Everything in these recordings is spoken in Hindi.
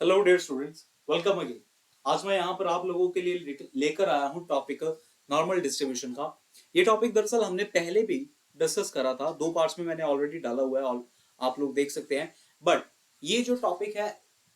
Hello dear students, welcome again. आज मैं यहाँ पर आप लोगों के लिए लेकर आया हूँ टॉपिक नॉर्मल डिस्ट्रीब्यूशन का। ये टॉपिक दरअसल हमने पहले भी डिस्कस करा था, दो पार्ट्स में मैंने ऑलरेडी डाला हुआ है और आप लोग देख सकते हैं। बट ये जो टॉपिक है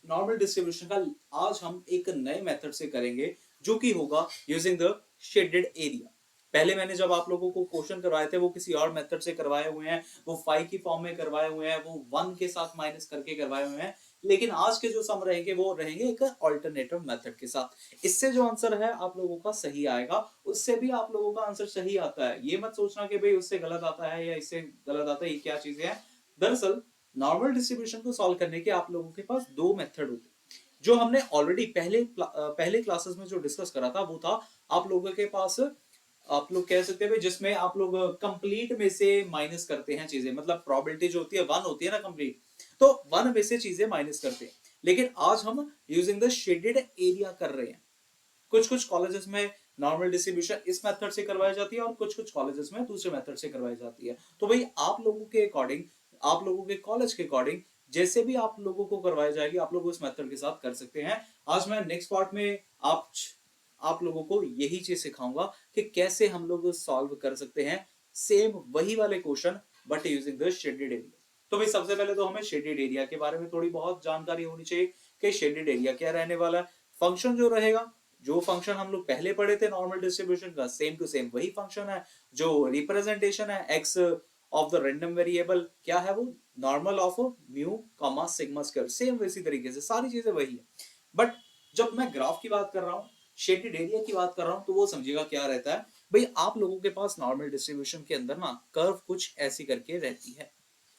नॉर्मल डिस्ट्रीब्यूशन का, आज हम एक नए मेथड से करेंगे जो कि होगा यूजिंग द शेडेड एरिया। पहले मैंने जब आप लोगों को क्वेश्चन करवाए थे वो किसी और मेथड से करवाए हुए हैं, वो 5 की फॉर्म में करवाए हुए हैं, वो 1 के साथ माइनस करके करवाए हुए हैं। लेकिन आज के जो सम रहेंगे वो रहेंगे एक ऑल्टरनेटिव मेथड के साथ। इससे जो आंसर है आप लोगों का सही आएगा, उससे भी आप लोगों का आंसर सही आता है। ये मत सोचना कि भाई उससे गलत आता है या इससे गलत आता है, ये क्या चीजें हैं। दरअसल नॉर्मल डिस्ट्रीब्यूशन को सॉल्व करने के आप लोगों के पास दो मेथड होते हैं। जो हमने ऑलरेडी पहले क्लासेस में जो डिस्कस करा था वो था आप लोगों के पास, आप लोग कह सकते हैं भाई, जिसमें आप लोग कंप्लीट में से माइनस करते हैं चीजें, मतलब प्रोबेबिलिटी जो होती है 1 होती है ना कंप्लीट, तो 1 में से चीजें माइनस करते हैं। लेकिन आज हम यूजिंग द शेडेड एरिया कर रहे हैं। कुछ कुछ कॉलेजेस में नॉर्मल डिस्ट्रीब्यूशन इस मेथड से करवाई जाती है और कुछ कुछ कॉलेजेस में दूसरे मेथड से करवाई जाती है। तो भाई आप लोगों के अकॉर्डिंग, आप लोगों के कॉलेज के अकॉर्डिंग जैसे भी आप लोगों को करवाई जाएगी आप लोग उस मेथड के साथ कर सकते हैं। आज मैं नेक्स्ट पार्ट में आप लोगों को यही चीज सिखाऊंगा कि कैसे हम लोग सॉल्व कर सकते हैं सेम वही वाले question but using the shaded area. तो भाई सबसे पहले तो हमें शेडेड एरिया के बारे में थोड़ी बहुत जानकारी होनी चाहिए कि शेडेड एरिया क्या रहने वाला है। फंक्शन जो रहेगा, जो फंक्शन हम लोग पहले पढ़े थे नॉर्मल डिस्ट्रीब्यूशन का, सेम टू सेम वही फंक्शन है। जो रिप्रेजेंटेशन है x of the random variable, क्या है वो, normal of mu comma sigma square, same वैसी तरीके से सारी चीजें वही है। बट जब मैं ग्राफ की बात कर रहा हूँ, शेडेड एरिया की बात कर रहा हूं, तो वो समझिएगा क्या रहता है। भाई आप लोगों के पास नॉर्मल डिस्ट्रीब्यूशन के अंदर ना कर्व कुछ ऐसी करके रहती है,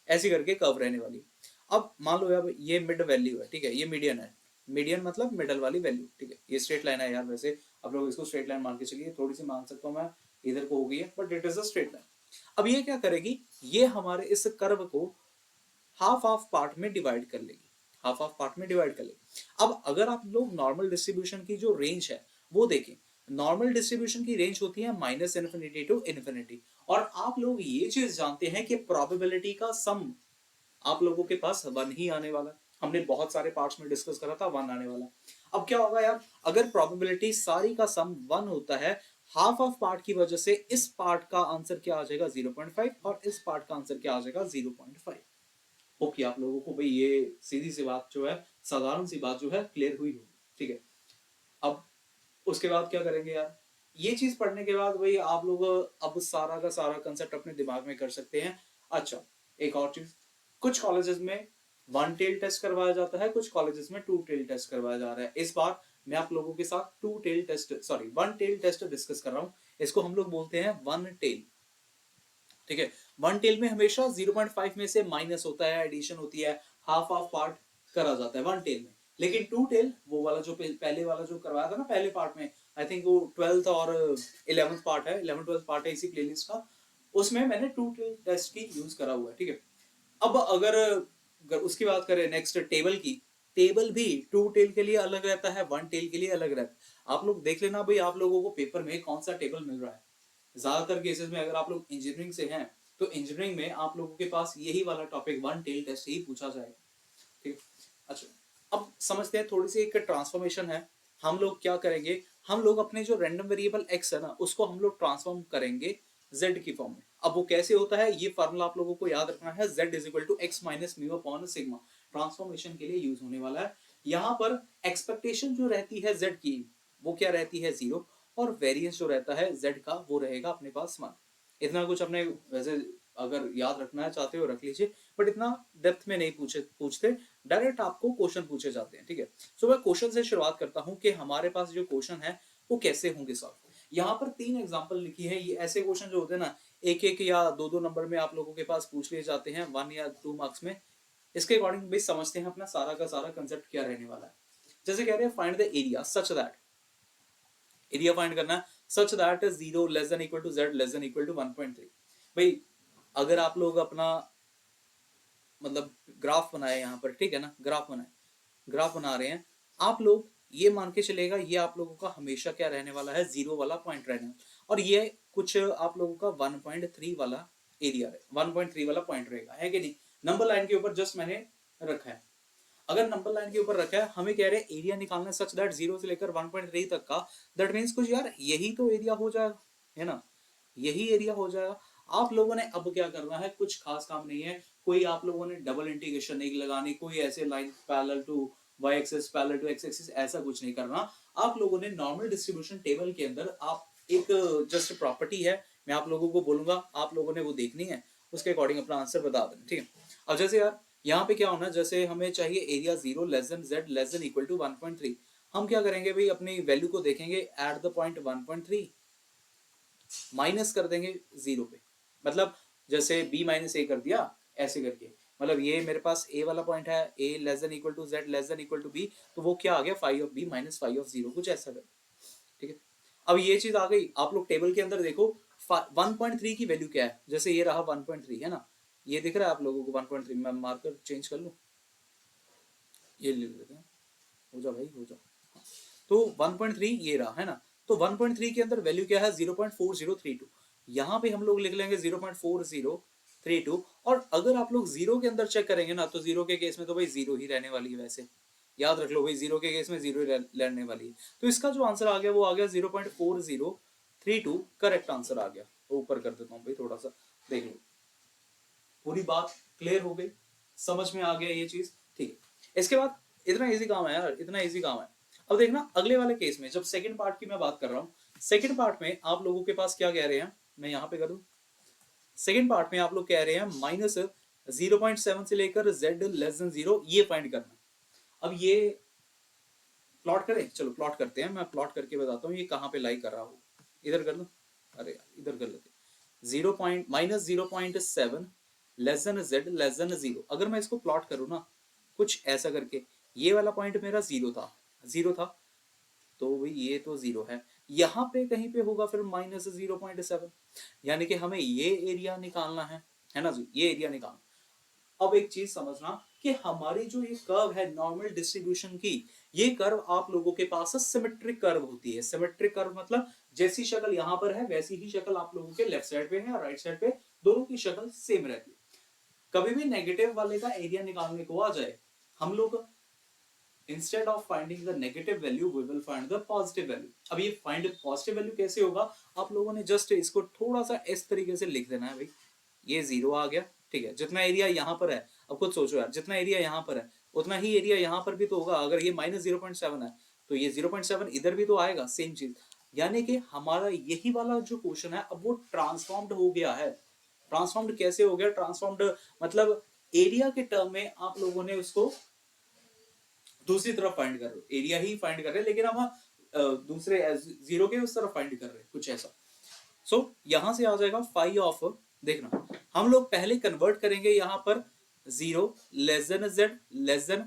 ऐसी करके कर्व रहने वाली। अब मान लो यार ये मिड वैल्यू है, ठीक है, ये मीडियन है। मीडियन मतलब मिडल वाली वैल्यू, ठीक है। ये स्ट्रेट लाइन है यार, वैसे आप लोग इसको स्ट्रेट लाइन मान के चलिए, थोड़ी सी मान सकता हूं मैं, इधर को हो गई है but it is a straight line. अब ये क्या करेगी, ये हमारे इस कर्व को हाफ हाफ पार्ट में डिवाइड कर लेगी, हाफ हाफ पार्ट में डिवाइड कर लेगी। अब अगर आप लोग नॉर्मल डिस्ट्रीब्यूशन की जो रेंज है वो देखें, नॉर्मल डिस्ट्रीब्यूशन की रेंज होती है माइनस इन्फिनिटी टू इन्फिनिटी। और आप लोग ये चीज जानते हैं कि प्रोबेबिलिटी का सम आप लोगों के पास 1 ही आने वाला है। हमने बहुत सारे पार्ट्स में डिस्कस करा था 1 आने वाला। अब क्या होगा यार, अगर प्रोबेबिलिटी सारी का सम 1 होता है, हाफ ऑफ पार्ट की वजह से इस पार्ट का आंसर क्या आ जाएगा 0.5 और इस पार्ट का आंसर क्या आ जाएगा 0.5। ओके, आप लोगों को भाई ये सीधी सी बात जो है, साधारण सी बात जो है क्लियर हुई होगी, ठीक है। अब उसके बाद क्या करेंगे यार, ये चीज पढ़ने के बाद भाई आप लोग अब सारा का सारा कंसेप्ट अपने दिमाग में कर सकते हैं। अच्छा, एक और चीज, कुछ कॉलेजेस में 1 टेल टेस्ट करवाया जाता है, कुछ कॉलेजेस में 2 टेल टेस्ट करवाया जा रहा है। इस बार मैं आप लोगों के साथ 2 tail test, sorry 1 tail test discuss कर रहा हूं। इसको हम लोग बोलते हैं 1 टेल, ठीक है। 1 टेल में हमेशा 0.5 में से माइनस होता है, एडिशन होती है, हाफ हाफ पार्ट करा जाता है 1 टेल में। लेकिन 2 टेल वो वाला जो पहले वाला जो करवाया था ना पहले पार्ट में, आई थिंक वो 12th और 11th पार्ट है, 11 12 पार्ट है इसी प्लेलिस्ट का, उसमें मैंने 2 टेल टेस्ट की यूज करा हुआ है, ठीक है। अब अगर उसकी बात करें नेक्स्ट टेबल की, टेबल भी 2 टेल के लिए अलग रहता है, 1 टेल के लिए अलग रहता है। आप लोग देख लेना भाई आप लोगों को पेपर में कौन सा टेबल मिल रहा है। ज्यादातर केसेस में अगर आप लोग इंजीनियरिंग से हैं तो इंजीनियरिंग में आप लोगों के पास यही वाला टॉपिक 1 टेल टेस्ट ही पूछा जाएगा, ठीक है। अच्छा, अब समझते हैं थोड़ी सी, एक ट्रांसफॉर्मेशन है। हम लोग क्या करेंगे, हम लोग अपने जो रैंडम वेरिएबल x है ना उसको हम लोग ट्रांसफॉर्म करेंगे z की फॉर्म में। अब वो कैसे होता है, ये फार्मूला आप लोगों को याद रखना है, z is equal to x minus mu upon sigma, transformation के लिए यूज होने वाला है। यहाँ पर एक्सपेक्टेशन जो रहती है z की वो क्या रहती है 0, और वेरिएंस जो रहता है z का वो रहेगा अपने पास 1। इतना कुछ अपने वैसे अगर याद रखना है चाहते हो रख लीजिए, बट इतना डेप्थ में नहीं पूछते, डायरेक्ट आपको क्वेश्चन पूछे जाते हैं, ठीक है। सो मैं क्वेश्चन से शुरुआत करता हूं कि हमारे पास जो क्वेश्चन है वो कैसे होंगे सॉल्व। यहाँ पर 3 एग्जांपल लिखी है। ये ऐसे क्वेश्चन जो होते हैं ना, एक एक या दो दो नंबर में आप लोगों के पास पूछ लिए जाते हैं, 1 या 2 मार्क्स में। इसके अकॉर्डिंग भी समझते हैं अपना सारा का सारा कंसेप्ट क्या रहने वाला है। जैसे कह रहे हैं find the area such that, area find करना है such that 0 less than equal to z less than equal to 1.3। भाई अगर आप लोग अपना मतलब ग्राफ बनाए यहाँ पर, ठीक है ना, ग्राफ बनाए, ग्राफ बना रहे हैं आप लोग, ये मान के चलेगा ये आप लोगों का हमेशा क्या रहने वाला है, 0 वाला पॉइंट रहना, और ये कुछ आप लोगों का 1.3 वाला एरिया है, 1.3 वाला पॉइंट रहेगा, है कि नहीं। नंबर लाइन के ऊपर जस्ट मैंने रखा है। अगर नंबर लाइन के ऊपर रखा है, हमें कह रहे हैं एरिया निकालना सच दैट 0 से लेकर 1.3 तक का, दैट मीन्स कुछ यार यही तो एरिया हो जाएगा, है ना, यही एरिया हो जाएगा। आप लोगों ने अब क्या करना है, कुछ खास काम नहीं है, कोई आप लोगों ने डबल इंटीग्रेशन नहीं लगानी, कोई ऐसे line parallel to y axis parallel to x axis ऐसा कुछ नहीं करना। आप लोगों ने नॉर्मल डिस्ट्रीब्यूशन टेबल के अंदर आप एक जस्ट प्रॉपर्टी है, मैं आप लोगों को बोलूंगा, आप लोगों ने वो देखनी है, उसके अकॉर्डिंग अपना आंसर बता देना, ठीक है। अब जैसे यार यहाँ पे क्या होना, जैसे हमें चाहिए area 0 less than z less than equal to 1.3, हम क्या करेंगे भाई, अपनी वैल्यू को देखेंगे एट द पॉइंट 1.3, माइनस कर देंगे 0 पे, मतलब जैसे b माइनस ए कर दिया ऐसे करके, मतलब ये मेरे पास a वाला पॉइंट है, a less than equal to z less than equal to b, तो वो क्या आ गया, phi of b minus phi of 0, कुछ ऐसा कर, ठीक है। अब ये चीज आ गई, आप लोग टेबल के अंदर देखो 1.3 की वैल्यू क्या है, जैसे ये रहा 1.3 है ना, ये दिख रहा है आप लोगों को 1.3, मैं मार्कर चेंज कर लूं, ये ले लेते हैं, हो जा भाई हो जा, तो 1.3 ये रहा है ना, तो 1.3 के अंदर वैल्यू क्या है, 0.4032, यहाँ पे हम लोग लिख लेंगे 0.4032, और अगर आप लोग जीरो के अंदर चेक करेंगे ना, तो जीरो के केस में तो भाई जीरो ही रहने वाली है, वैसे याद रख लो भाई, जीरो के केस में जीरो रहने वाली है, तो इसका जो आंसर आ गया वो आ गया 0.4032, करेक्ट आंसर आ गया। तो ऊपर कर देता हूँ भाई, थोड़ा सा देख लो, पूरी बात क्लियर हो गई, समझ में आ गया ये चीज, ठीक है। इसके बाद इतना इजी काम है यार, इतना इजी काम है। अब देखना अगले वाले केस में, जब सेकंड पार्ट की मैं बात कर रहा हूँ, सेकंड पार्ट में आप लोगों के पास क्या कह रहे हैं, मैं यहाँ पे कर दूं, सेकंड पार्ट में आप लोग कह रहे हैं माइनस 0.7 से लेकर z लेस देन 0 ये फाइंड करना। अब ये प्लॉट करें, चलो प्लॉट करते हैं, मैं प्लॉट करके बताता हूँ ये कहाँ पे लाई कर रहा हूँ, इधर कर दूं, अरे यार इधर कर लेते, 0 point minus 0.7 less than z less then 0, अगर मैं इसको प्लॉट करूँ ना कुछ ऐसा करके, ये वाला पॉइंट मेरा जीरो था, तो भाई ये तो जीरो है, यहाँ पे कहीं पे होगा फिर माइनस 0.7, यानी कि हमें ये एरिया निकालना है ना जी, ये एरिया निकालना। अब एक चीज समझना कि हमारी जो ये कर्व है नॉर्मल डिस्ट्रीब्यूशन की, ये कर्व आप लोगों के पास सिमेट्रिक कर्व होती है। सिमेट्रिक कर्व मतलब जैसी शक्ल यहाँ पर है वैसी ही शक्ल आप लोगों के लेफ्ट साइड पे है और राइट साइड पे, दोनों की शक्ल सेम रहती है। कभी भी नेगेटिव वाले का एरिया निकालने को आ जाए, हम लोग instead of finding the negative value we will find the positive value। अब ये find positive value कैसे होगा, आप लोगों ने just इसको थोड़ा सा इस तरीके से लिख देना है भाई, ये जीरो आ गया, ठीक है, जितना एरिया यहाँ पर है, अब खुद सोचो यार, जितना एरिया यहाँ पर है उतना ही एरिया यहाँ पर भी तो होगा, अगर ये माइनस 0.7 है तो ये 0.7 इधर भी तो आएगा, सेम चीज। यानी कि हमारा यही वाला जो क्वेश्चन है अब वो ट्रांसफॉर्म्ड हो गया है। ट्रांसफॉर्म्ड कैसे हो गया, ट्रांसफॉर्म्ड मतलब एरिया के टर्म में आप लोगों ने उसको दूसरी तरफ फाइंड कर रहे हो, एरिया ही फाइंड कर रहे हैं लेकिन हम दूसरे जीरो के उस तरफ फाइंड कर रहे हैं, कुछ ऐसा। सो यहां से आ जाएगा फाइव ऑफ, देखना हम लोग पहले कन्वर्ट करेंगे यहां पर zero less than Z less then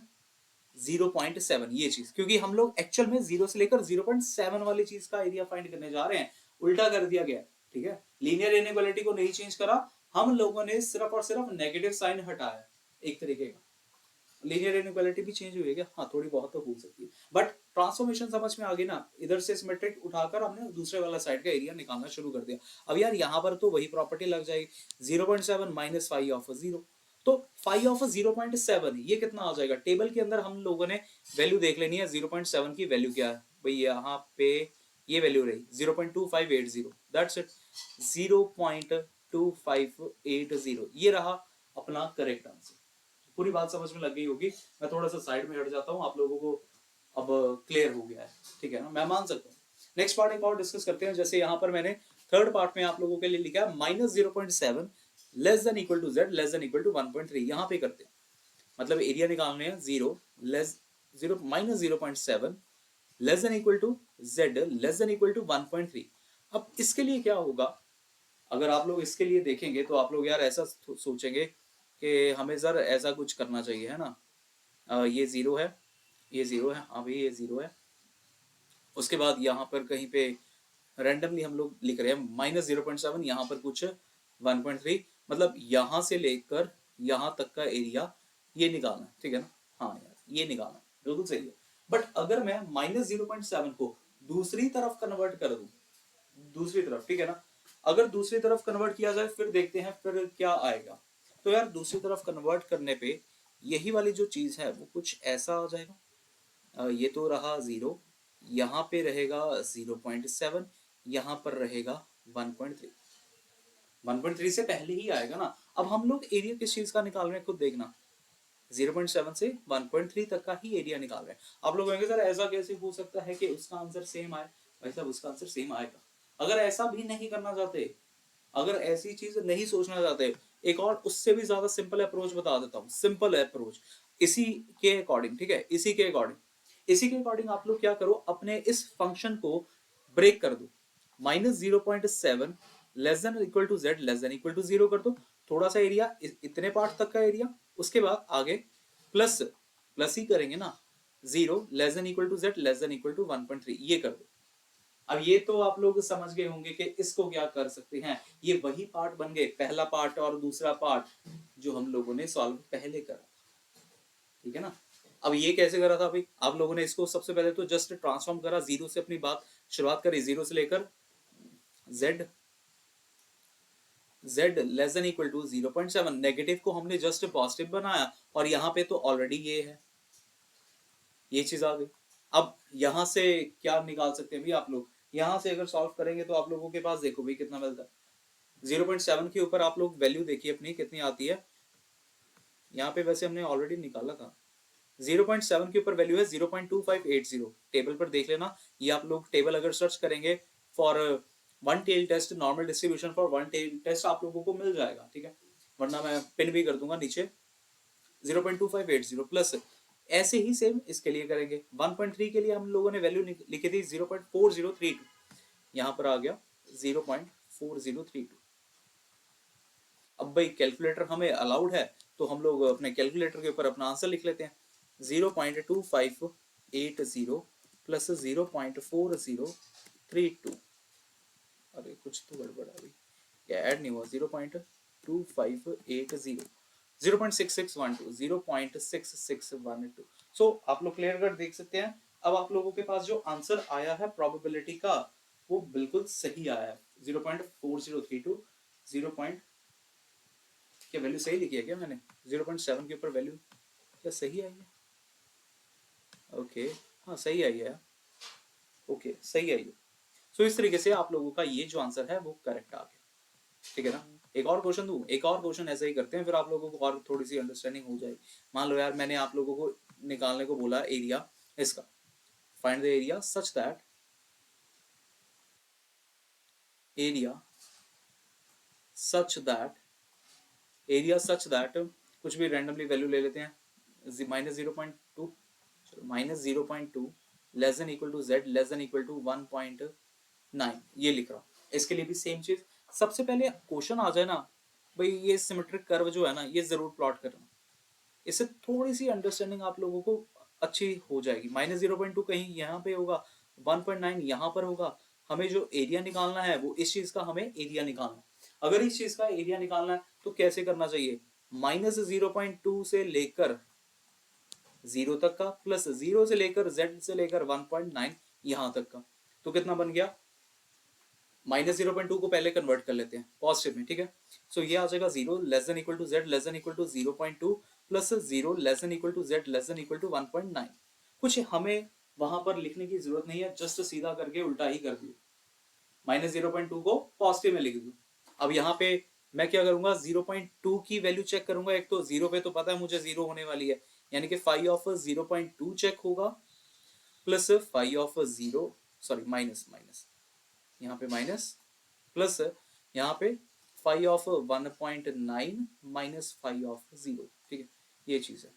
0.7 ये चीज, क्योंकि हम लोग एक्चुअल में जीरो से लेकर 0.7 वाली चीज का एरिया फाइंड करने जा रहे हैं, उल्टा कर दिया गया, ठीक है। लीनियर इनइक्वालिटी को नहीं चेंज करा, हम लोगों ने सिर्फ और सिर्फ नेगेटिव साइन हटाया, एक तरीके का। लीनियर इनइक्वालिटी भी चेंज हुई है क्या, हाँ थोड़ी बहुत तो हो सकती है, बट ट्रांसफॉर्मेशन समझ में आ गई ना, इधर से सिमेट्रिक उठाकर हमने दूसरे वाला साइड का एरिया निकालना शुरू कर दिया। अब यार यहाँ पर तो वही प्रॉपर्टी लग जाएगी, 0.7 माइनस फाइव ऑफ 0, तो फाइव ऑफ 0.7 ये कितना आ जाएगा, टेबल के अंदर हम लोगों ने वैल्यू देख लेनी है, 0.7 की वैल्यू क्या है भाई, यहाँ पे ये वैल्यू रही 0.2580, दैट्स इट, 0.2580 ये रहा अपना करेक्ट आंसर। पूरी बात समझ में लग गई होगी, मैं थोड़ा सा साइड में हट जाता हूँ, आप लोगों को अब क्लियर हो गया है, ठीक है ना, मैं मान सकता हूँ। नेक्स्ट पार्ट एक और डिस्कस करते हैं, जैसे यहाँ पर मैंने थर्ड पार्ट में आप लोगों के लिए लिखा है minus 0.7 less than equal to z less than equal to 1.3, यहाँ पे करते हैं, मतलब एरिया निकालने हैं zero less zero minus 0.7 less than equal to z less than equal to 1.3। अब इसके लिए क्या होगा, अगर आप लोग इसके लिए देखेंगे तो आप लोग यार ऐसा सोचेंगे कि हमें सर ऐसा कुछ करना चाहिए, है ना, ये जीरो है, ये जीरो है, हाँ भाई ये जीरो है, उसके बाद यहाँ पर कहीं पे रैंडमली हम लोग लिख रहे हैं माइनस 0.7, यहाँ पर कुछ 1.3, मतलब यहाँ से लेकर यहाँ तक का एरिया ये निकालना है, ठीक है ना, हाँ यार ये निकालना है, बिल्कुल सही है। बट अगर मैं माइनस 0.7 को दूसरी तरफ कन्वर्ट कर दूं, दूसरी तरफ, ठीक है ना, अगर दूसरी तरफ कन्वर्ट किया जाए फिर देखते हैं फिर क्या आएगा। तो यार दूसरी तरफ कन्वर्ट करने पे यही वाली जो चीज है वो कुछ ऐसा आ जाएगा। ये तो रहा 0, यहाँ पे रहेगा 0.7, यहाँ पर रहेगा 1.3। 1.3 से पहले ही आएगा ना। अब हम लोग एरिया किस चीज का निकाल रहे हैं खुद देखना। 0.7 से 1.3 तक का ही एरिया निकाल रहे हैं। आप लोग कहेंगे सर ऐसा कैसे हो सकता है कि उसका आंसर सेम आए। भाई साहब उसका आंसर सेम आएगा। अगर ऐसा भी नहीं करना चाहते, अगर ऐसी चीज नहीं सोचना चाहते, एक और उससे भी ज्यादा सिंपल अप्रोच बता देता हूँ। सिंपल अप्रोच इसी के अकॉर्डिंग, ठीक है, इसी के अकॉर्डिंग आप लोग क्या करो, अपने इस फंक्शन को ब्रेक कर दो। -0.7 less than equal to z less than equal to 0 कर दो। थोड़ा सा एरिया, इतने पार्ट तक का एरिया, उसके बाद आगे प्लस प्लस ही करेंगे ना। 0 less than equal to z less than equal to 1.3 ये कर दो। अब ये तो आप लोग समझ गए होंगे कि इसको क्या कर सकते हैं। ये वही पार्ट बन गए, पहला पार्ट और दूसरा पार्ट जो हम लोगों ने सॉल्व पहले करा, ठीक है ना। अब ये कैसे करा था भाई, आप लोगों ने इसको सबसे पहले तो जस्ट ट्रांसफॉर्म करा, जीरो से अपनी बात शुरुआत करी, जीरो से लेकर z less than equal to 0.7, negative को हमने जस्ट पॉजिटिव बनाया और यहाँ पे तो ऑलरेडी ये है, ये चीज आ गई। अब यहाँ से क्या निकाल सकते हैं भी आप लोग, यहाँ से अगर सॉल्व करेंगे तो आप लोगों के पास देखो भाई कितना मिलता है। 0.7 के ऊपर आप लोग वैल्यू देखिए अपनी कितनी आती है। यहाँ पे वैसे हमने ऑलरेडी निकाला था। 0.7 के ऊपर वैल्यू है 0.2580, टेबल पर देख लेना। ये आप लोग टेबल अगर सर्च करेंगे for one tail test, normal distribution for one tail test, आप लोगों को मिल जाएगा, ठीक है, वरना मैं पिन भी कर दूंगा नीचे। 0.2580 प्लस ऐसे ही सेम इसके लिए करेंगे। 1.3 के लिए हम लोगों ने वैल्यू लिखी थी 0.4032, यहाँ पर आ गया 0.4032। अब भाई कैलकुलेटर हमें अलाउड है तो हम लोग अपने कैलकुलेटर के ऊपर अपना आंसर लिख लेते हैं। 0.2580 प्लस 0.4032। अरे कुछ तो गड़बड़ है भाई, क्या ऐड नहीं हुआ। 0.2580 0.6612 0.6612। सो आप लोग क्लियर कर देख सकते हैं। अब आप लोगों के पास जो आंसर आया है प्रोबेबिलिटी का वो बिल्कुल सही आया है। 0.4032 0. क्या वैल्यू सही लिखी है क्या मैंने? 0.7 के ऊपर वैल्यू क्या सही आई है? ओके हाँ सही आई है। ओके सही आई है। सो इस तरीके से आप लोगों का ये जो आंसर है वो करेक्ट आ गया, ठीक है ना। एक और क्वेश्चन दूं, एक और क्वेश्चन ऐसा ही करते हैं, फिर आप लोगों को और थोड़ी सी अंडरस्टैंडिंग हो जाएगी। मान लो यार मैंने आप लोगों को निकालने को बोला एरिया इसका, find the area such that, area such that, area such that, कुछ भी रैंडमली वैल्यू ले लेते हैं, -0.2, -0.2 less than equal to z less than equal to 1.9, ये लिख रहा हूँ। इसके लिए भी सेम चीज, सबसे पहले क्वेश्चन आ जाए ना भाई, ये सिमेट्रिक कर्व जो है ना ये जरूर प्लॉट करना, इससे थोड़ी सी अंडरस्टैंडिंग आप लोगों को अच्छी हो जाएगी। -0.2 कहीं यहाँ पे होगा, 1.9 यहाँ पर होगा। हमें जो एरिया निकालना है वो इस चीज का हमें एरिया निकालना है। अगर इस चीज का एरिया निकालना है तो कैसे करना चाहिए, -0.2 से लेकर 0 तक का प्लस 0 से लेकर z से लेकर 1.9 यहाँ तक का, तो कितना बन गया। -0.2 को पहले कन्वर्ट कर लेते हैं पॉजिटिव में, ठीक है। सो ये आ जाएगा 0 less than equal to z less than equal to 0.2 plus 0 less than equal to z less than equal to 1.9। कुछ हमें वहां पर लिखने की जरूरत नहीं है, जस्ट सीधा करके उल्टा ही कर दिया। -0.2 को पॉजिटिव में लिख दू। अब यहाँ पे मैं क्या करूंगा, 0.2 की वैल्यू चेक करूंगा। एक तो 0 पे तो पता है मुझे 0 होने वाली है, यानी कि फाई ऑफ 0.2 चेक होगा, plus phi of 0, sorry minus minus, यहाँ पे माइनस, प्लस यहाँ पे phi of 1.9 minus phi of 0, ठीक है, ये चीज है।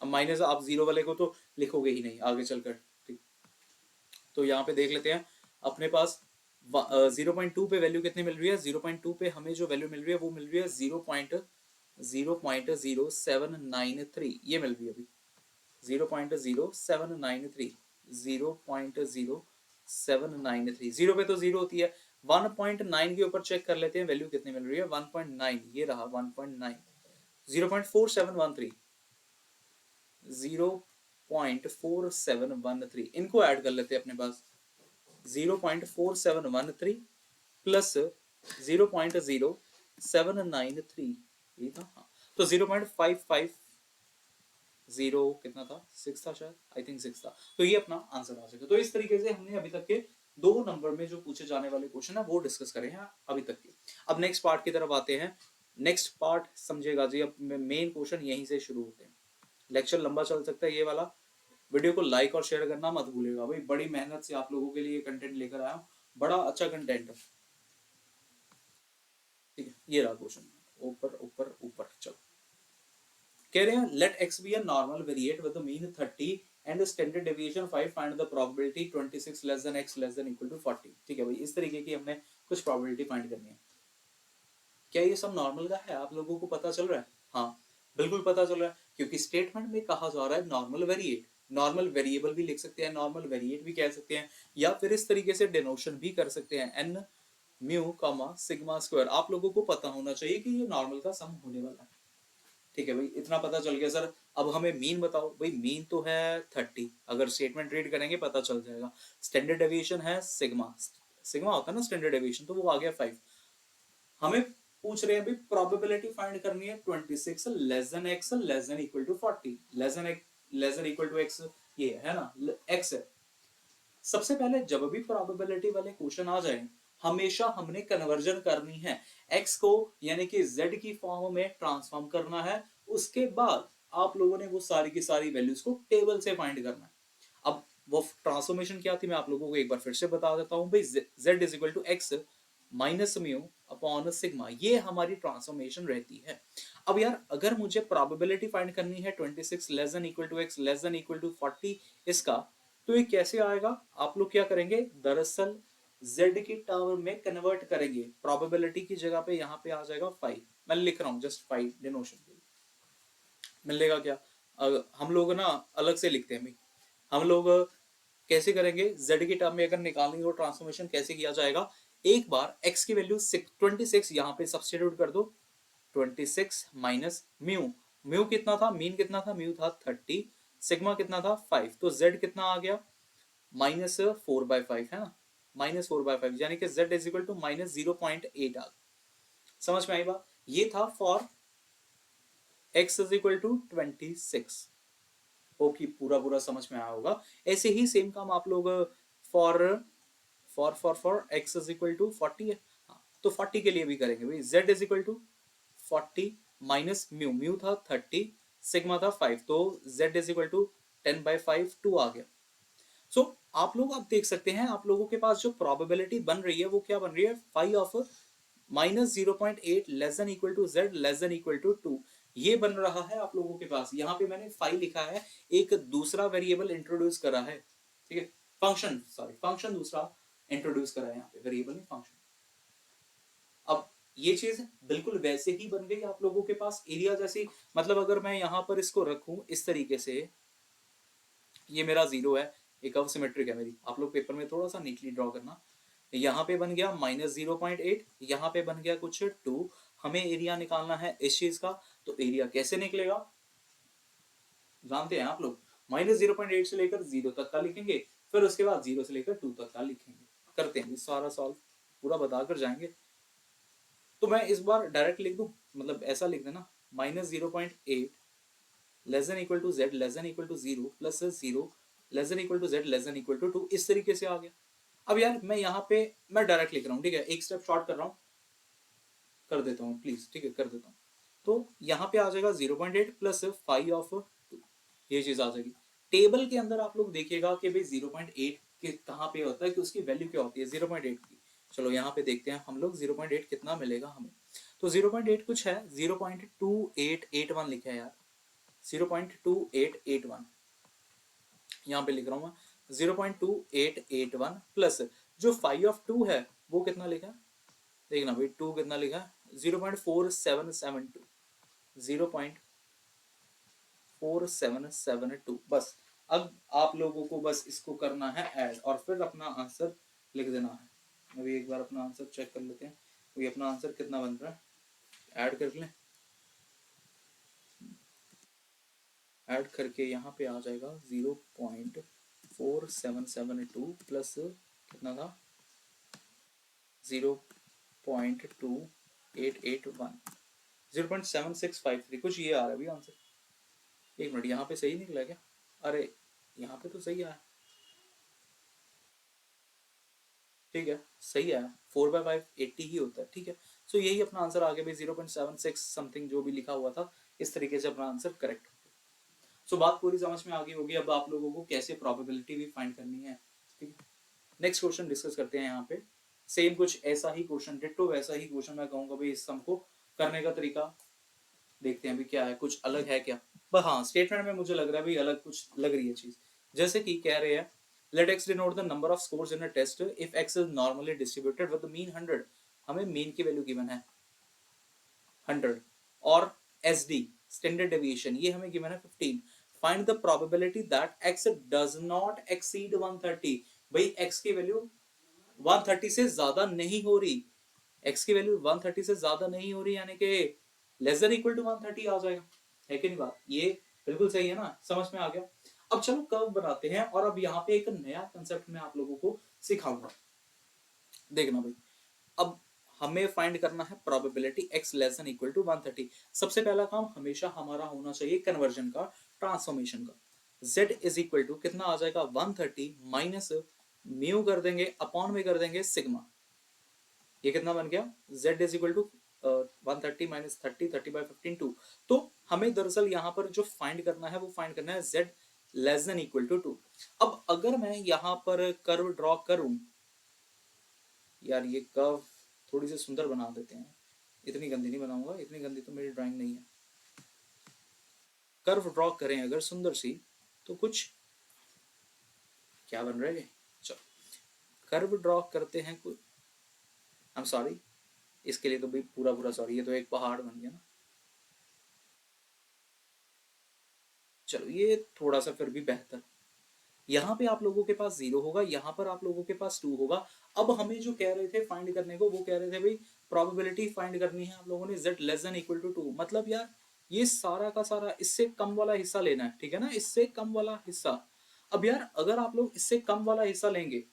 अब माइनस आप 0 वाले को तो लिखोगे ही नहीं आगे चलकर, ठीक। तो यहाँ पे देख लेते हैं अपने पास 0.2 पे वैल्यू कितनी मिल रही है। 0.2 पे हमें जो वैल्यू मिल रही है वो मिल रही है 0.0793, ये मिल रही है अभी 0.0793, 0.0793। 0 पे तो 0 होती है। 1.9 के ऊपर चेक कर लेते हैं वैल्यू कितनी मिल रही है। 1.9 ये रहा 1.9, 0.4713, 0.4713, इनको ऐड कर लेते हैं अपने पास। 0.4713 प्लस 0.0793, ये था हाँ, तो 0.55 जीरो कितना था, 6 था शायद, आई थिंक 6 था। तो ये अपना आंसर आ जाएगा। तो इस तरीके से हमने अभी तक के 2 नंबर में जो पूछे जाने वाले क्वेश्चन है वो डिस्कस करे हैं अभी तक के। अब नेक्स्ट पार्ट की तरफ आते हैं। नेक्स्ट पार्ट समझेगा जी, अब मेन क्वेश्चन यहीं से शुरू होते हैं। लेक्चर लंबा चल सकता है ये वाला। वीडियो को लाइक और शेयर करना मत भूलिएगा भाई, बड़ी मेहनत से आप लोगों के लिए कंटेंट लेकर आया हूँ, बड़ा अच्छा कंटेंट है। ठीक है, ये रहा क्वेश्चन, ऊपर ऊपर ऊपर। चलो, कह रहे हैं let x be a normal variate with the mean 30 and standard deviation 5, find the probability 26 less than x less than equal to 40। ठीक है भाई, इस तरीके की हमने कुछ प्रोबेबिलिटी फाइंड करनी है। क्या ये सब नॉर्मल का है, आप लोगों को पता चल रहा है? हाँ, बिल्कुल पता चल रहा है, क्योंकि स्टेटमेंट में कहा जा रहा है नॉर्मल वेरिएट। नॉर्मल वेरिएबल भी लिख सकते हैं, नॉर्मल वेरिएट भी कह सकते हैं, या फिर इस तरीके से डिनोशन भी कर सकते हैं, N mu comma sigma square. आप लोगों को पता होना चाहिए कि ये नॉर्मल का सम होने वाला है। ठीक है भाई, इतना पता चल गया सर। अब हमें मीन बताओ भाई, मीन तो है 30, अगर स्टेटमेंट रीड करेंगे पता चल जाएगा। स्टैंडर्ड डेविएशन है सिग्मा, सिग्मा होता है ना स्टैंडर्ड डेविएशन, तो वो आ गया 5। हमें पूछ रहे हैं भाई प्रोबेबिलिटी फाइंड करनी है 26 less than x less than equal to 40, less than equal to x, ये है ना x है। सबसे पहले जब भी प्रोबेबिलिटी वाले क्वेश्चन आ जाए, हमेशा हमने कन्वर्जन करनी है, x को यानी कि z की फॉर्म में ट्रांसफॉर्म करना है। उसके बाद आप लोगों ने वो सारी की सारी वैल्यूज को टेबल से फाइंड करना है। अब वो ट्रांसफॉर्मेशन क्या थी मैं आप लोगों को एक बार फिर से बता देता हूं भाई, z is equal to x minus mu upon sigma, ये हमारी ट्रांसफॉर्मेशन रहती है। अब यार अगर मुझे प्रोबेबिलिटी फाइंड करनी है 26 less than equal to x less than equal to 40 इसका, तो ये कैसे आएगा? आप लोग क्या करेंगे, दरअसल z की टर्म में कन्वर्ट करेंगे, प्रोबेबिलिटी की जगह पे यहाँ पे आ जाएगा 5, मैं लिख रहा हूँ जस्ट 5 डिनोशन के लिए। मिलेगा क्या? हम लोग ना अलग से लिखते हैं भाई, हम लोग कैसे करेंगे, z की टर्म में अगर निकालनी हो ट्रांसफॉर्मेशन कैसे किया जाएगा, एक बार x की वैल्यू 26 यहाँ पे सब्स्टिट्यूट कर दो, 26 माइनस म्यू, म्यू कितना था, मीन कितना था, म्यू था 30, सिग्मा कितना था 5, तो z कितना आ गया -4/5 है ना, -4/5, यानी कि z इज इक्वल टू -0.8 आ गया। समझ में आई बात? ये था for x is equal to 26। Hope कि पूरा पूरा समझ में आया होगा। ऐसे ही सेम काम आप लोग for for x is equal to 40 है, हाँ, तो 40 के लिए भी करेंगे भाई, z is equal to 40 minus mu, mu था 30, सिग्मा था 5, तो z इज इक्वल टू 10/5 2 आ गया। सो आप लोग अब देख सकते हैं, आप लोगों के पास जो प्रोबेबिलिटी बन रही है वो क्या बन रही है, 5 of -0.8 less than equal to z less than equal to 2, ये बन रहा है आप लोगों के पास। यहाँ पे मैंने 5 लिखा है, एक दूसरा वेरिएबल इंट्रोड्यूस करा है, ठीक है, फंक्शन, सॉरी फंक्शन दूसरा इंट्रोड्यूस करा है यहाँ पे, वेरिएबल नहीं फंक्शन। अब ये चीज बिल्कुल वैसे ही बन गई आप लोगों के पास एरिया जैसी, मतलब अगर मैं यहाँ पर इसको रखूं इस तरीके से, ये मेरा 0 है, एक कर्व सिमेट्रिक है मेरी, आप लोग पेपर में थोड़ा सा नीटली ड्रॉ करना। यहाँ पे बन गया -0.8, यहाँ पे बन गया कुछ 2, हमें एरिया निकालना है इस चीज का, तो एरिया कैसे निकलेगा जानते हैं आप लोग, -0.8 से लेकर 0 तक का लिखेंगे, फिर उसके बाद 0 से लेकर 2 तक का लिखेंगे। करते हैं सारा सॉल्व, पूरा बताकर जाएंगे। तो मैं इस बार डायरेक्ट लिख दूं, मतलब ऐसा लिख देना, -0.8 less than equal to z less than equal to 0 plus 0 less than equal to z less than equal to 2, इस तरीके से आ गया। अब यार मैं यहाँ पे मैं डायरेक्ट लिख रहा हूँ, ठीक है, एक स्टेप शॉर्ट कर रहा हूँ, कर देता हूँ प्लीज, ठीक है कर देता हूँ। तो यहाँ पे आ जाएगा 0.8 प्लस 5 ऑफ 2, ये चीज आ जाएगी। टेबल के अंदर आप लोग देखिएगा कि भाई 0.8 के कहाँ पे होता है कि उसकी वैल्यू क्या होती है 0.8 की। चलो यहाँ पे देखते हैं हम लोग 0.8 कितना मिलेगा हमें, तो 0.8 कुछ है 0.2881 लिखा है यार, 0.2881 यहाँ पे लिख रहा हूँ मैं, 0.2881 प्लस जो 5 ऑफ 2 है वो कितना लिखा है, देखना भाई 2 कितना लिखा है 0.4772, 0.4772 बस। अब आप लोगों को बस इसको करना है ऐड और फिर अपना आंसर लिख देना है। अभी एक बार अपना आंसर चेक कर लेते हैं, तो ये अपना आंसर कितना बन रहा है, ऐड कर लें, ऐड करके यहाँ पे आ जाएगा 0.4772 प्लस कितना था 0.2881, 0.7653 कुछ ये आ रहा है अभी आंसर, एक मिनट, यहाँ पे सही निकला क्या? अरे यहाँ पे तो सही आया, ठीक है सही आया, 4/5 80 ही होता है, ठीक है। सो यही अपना आंसर आ गया भाई, 0.76 समथिंग जो भी लिखा हुआ था, इस तरीके से अपना आंसर करेक्ट। सो बात पूरी समझ में आ गई होगी, अब आप लोगों को कैसे प्रोबेबिलिटी भी फाइंड करनी है, ठीक है। नेक्स्ट क्वेश्चन डिस्कस करते हैं यहाँ पे। सेम कुछ ऐसा ही क्वेश्चन, डिट्टो वैसा ही क्वेश्चन मैं कहूंगा भाई, इस सम को करने का तरीका देखते हैं अभी क्या है, कुछ अलग है क्या। पर हाँ, स्टेटमेंट में मुझे लग रहा है भाई अलग कुछ लग रही है चीज। जैसे कि कह रहे हैं, let x denote the number of scores in a test if x is normally distributed with the mean 100। हमें मीन की वैल्यू गिवन है 100, और एस डी स्टैंडर्ड डेविएशन ये हमें गिवन है 15। Find the probability that x does not exceed 130। भाई एक्स की वैल्यू 130 से ज्यादा नहीं हो रही, एक्स की वैल्यू 130 से ज्यादा नहीं हो रही, यानी कि लेस देन इक्वल टू 130 आ जाएगा, है कि नहीं बात, ये बिल्कुल सही है ना, समझ में आ गया। अब चलो कर्व बनाते हैं, और अब यहाँ पे एक नया कंसेप्ट मैं आप लोगों को सिखाऊंगा, देखना भाई। अब हमें फाइंड करना है probability x less than equal to 130। सबसे पहला काम हमेशा हमारा होना चाहिए कन्वर्जन का, ट्रांसफॉर्मेशन का। z इज इक्वल टू कितना आ जाएगा 130 माइनस म्यू कर देंगे अपॉन में कर देंगे सिग्मा। ये कितना बन गया, z is equal to 130 minus 30, 30/15 2। तो हमें दरअसल यहाँ पर जो फाइंड करना है वो फाइंड करना है z less than equal to 2। अब अगर मैं यहाँ पर कर्व ड्रॉ करूं, यार ये कर्व थोड़ी सी सुंदर बना देते हैं, इतनी गंदी नहीं बनाऊंगा, इतनी गंदी तो मेरी ड्राइंग नहीं है। कर्व ड्रॉ करें अगर सुंदर सी, तो कुछ क्या बन रहा है, चलो कर्व ड्रॉ करते हैं कुछ, आई एम सॉरी, इसके लिए तो भाई पूरा पूरा सॉरी, ये तो एक पहाड़ बन गया ना। चलो ये थोड़ा सा फिर भी बेहतर, यहाँ पे आप लोगों के पास 0 होगा, यहाँ पर आप लोगों के पास 2 होगा। अब हमें जो कह रहे थे फाइंड करने को, वो कह रहे थे भाई प्रोबेबिलिटी फाइंड करनी है आप लोगों ने z less than equal to 2। मतलब यार ये सारा का सारा इससे कम वाला हिस्सा लेना है, ठीक है ना, इससे कम वाला हिस्सा। अब यार अगर आप लोग इससे कम वाला हिस्सा लेंगे,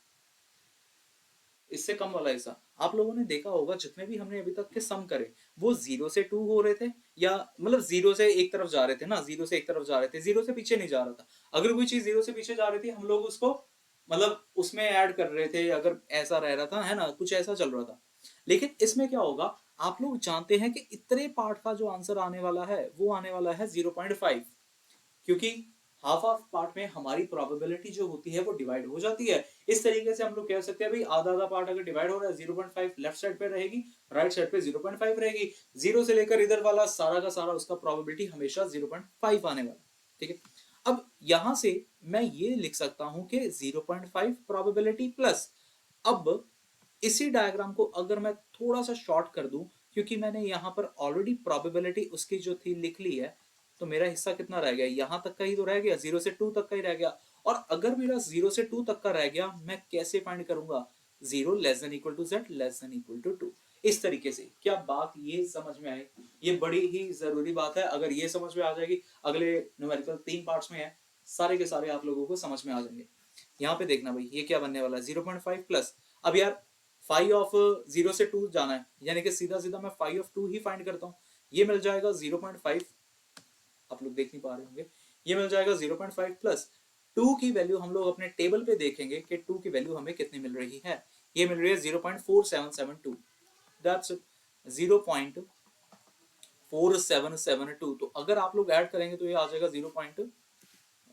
इससे कम वाला हिस्सा, आप लोगों ने देखा होगा जितने भी हमने अभी तक के सम करे, वो 0 से 2 हो रहे थे, या मतलब 0 से एक तरफ जा रहे थे ना, 0 से एक तरफ जा रहे थे, 0 से पीछे नहीं जा रहा था। अगर कोई चीज 0 से पीछे जा रही थी, हम लोग उसको मतलब उसमें ऐड कर रहे थे, अगर ऐसा रह रहा था, है ना, कुछ ऐसा चल रहा था। लेकिन इसमें क्या होगा, आप लोग जानते हैं कि इतने पार्ट का जो आंसर आने वाला है वो आने वाला है 0.5, क्योंकि हाफ ऑफ पार्ट में हमारी प्रोबेबिलिटी जो होती है वो डिवाइड हो जाती है। इस तरीके से हम लोग कह सकते हैं भाई आधा आधा पार्ट अगर डिवाइड हो रहा है, 0.5 लेफ्ट साइड पे रहेगी, राइट साइड पे 0.5 रहेगी। 0 से लेकर इधर वाला सारा का सारा उसका प्रोबेबिलिटी हमेशा 0.5 आने वाला, ठीक है। अब यहां से मैं ये लिख सकता हूं कि 0.5 प्रोबेबिलिटी प्लस, अब इसी डायग्राम को अगर मैं थोड़ा सा शॉर्ट कर दूं, क्योंकि मैंने यहां पर ऑलरेडी प्रोबेबिलिटी उसकी जो थी लिख ली है, तो मेरा हिस्सा कितना रह गया, यहां तक का ही तो रह गया, 0 से 2 तक का ही रह गया। और अगर मेरा 0 से 2 तक का रह गया, मैं कैसे फाइंड करूंगा, 0 less than equal to z less than equal to 2। इस तरीके से, क्या बात ये समझ में आई? ये बड़ी ही जरूरी बात है, अगर ये समझ में आ जाएगी, अगले न्यूमेरिकल 3 पार्ट्स में है, सारे के सारे आप लोगों को समझ में आ जाएंगे। यहाँ पे देखना भाई ये क्या बनने वाला है, 0.5 प्लस, अब यार 5 ऑफ 0 से 2 जाना है, यानी कि सीधा सीधा मैं 5 ऑफ 2 ही फाइंड करता हूँ, ये मिल जाएगा 0.5, आप लोग देख नहीं पा रहे होंगे, ये मिल जाएगा 0.5 प्लस 2 की वैल्यू हम लोग अपने टेबल पे देखेंगे कि 2 की वैल्यू हमें कितनी मिल रही है, ये मिल रही है 0.4772, दैट्स 0.4772। तो अगर आप लोग ऐड करेंगे तो ये आ जाएगा 0.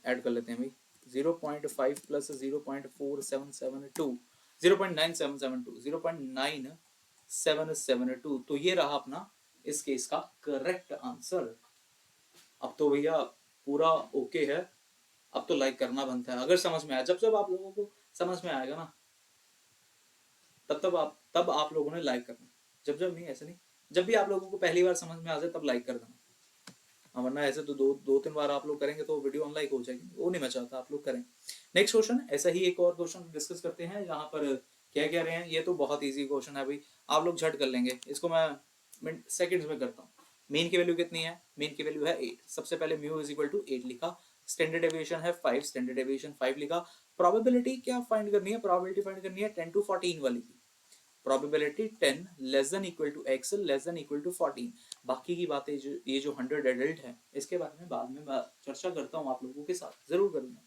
ऐड कर लेते हैं भाई, 0.5 प्लस 0.4772, 0.9772, 0.9772, तो ये रहा अपना इस केस का करेक्ट आंसर। अब तो भैया पूरा ओके है, अब तो लाइक करना बनता है अगर समझ में आया। जब जब आप लोगों को समझ में आएगा ना, तब आप लोगों ने लाइक करना, जब जब नहीं, ऐसे नहीं, जब भी आप लोगों को पहली बार समझ में आ जाए तब लाइक कर देना। हाँ, वरना ऐसे तो दो तीन बार आप लोग करेंगे तो वीडियो अनलाइक हो जाएगी, वो नहीं मैं चाहता आप लोग करें। नेक्स्ट क्वेश्चन, ऐसा ही एक और क्वेश्चन डिस्कस करते हैं, यहाँ पर क्या कह रहे हैं, ये तो बहुत इजी क्वेश्चन है भाई, आप लोग झट कर लेंगे इसको, मैं सेकंड्स में करता हूँ। मीन की वैल्यू कितनी है, मीन की वैल्यू है 8। सबसे पहले म्यू इज इक्वल टू 8 लिखा, स्टैंडर्ड डेविएशन है 5, स्टैंडर्ड डेविएशन 5 लिखा। प्रोबेबिलिटी क्या फाइंड करनी है, प्रोबेबिलिटी फाइंड करनी है 10 to 14 वाली की, probability 10 less than equal to x less than equal to 14। बाकी की बातें जो ये जो 100 एडल्ट है इसके बारे में बाद में चर्चा करता हूँ आप लोगों के साथ, जरूर करूंगा।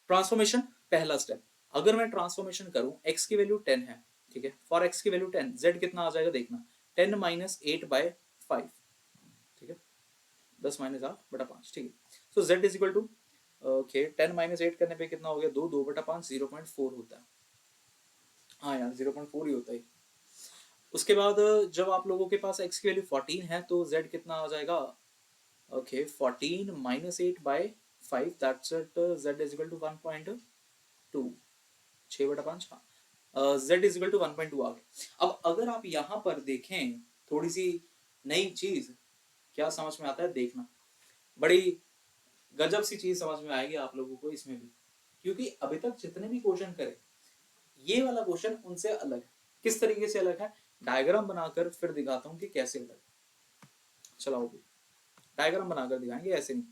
ट्रांसफॉर्मेशन पहला स्टेप, अगर मैं ट्रांसफॉर्मेशन करूं x की वैल्यू 10 है, ठीक है, फॉर x की वैल्यू 10, z कितना आ जाएगा देखना, 10 माइनस 8/5, ठीक है, 10 माइनस 8/5, ठीक है। So z is equal to, okay, 10 minus 8 करने पे कितना हो गया, 2/5, 0.4 होता है। हाँ यार 0.4 ही होता है। उसके बाद जब आप लोगों के पास x की वैल्यू 14 है तो z कितना आ जाएगा, okay, 14 minus 8/5, that's it, z is equal to 1.2, 6/5, हाँ, z इज इक्वल टू 1.2 आ गया। अब अगर आप यहाँ पर देखें थोड़ी सी नई चीज, क्या समझ में आता है देखना, बड़ी गजब सी चीज समझ में आएगी आप लोगों को इसमें भी, क्योंकि अभी तक जितने भी क्वेश्चन करे ये वाला क्वेश्चन उनसे अलग है। किस तरीके से अलग है, डायग्राम बनाकर फिर दिखाता हूँ कि कैसे अलग है। चलाओ भी, डायग्राम बनाकर दिखाएंगे, ऐसे नहीं,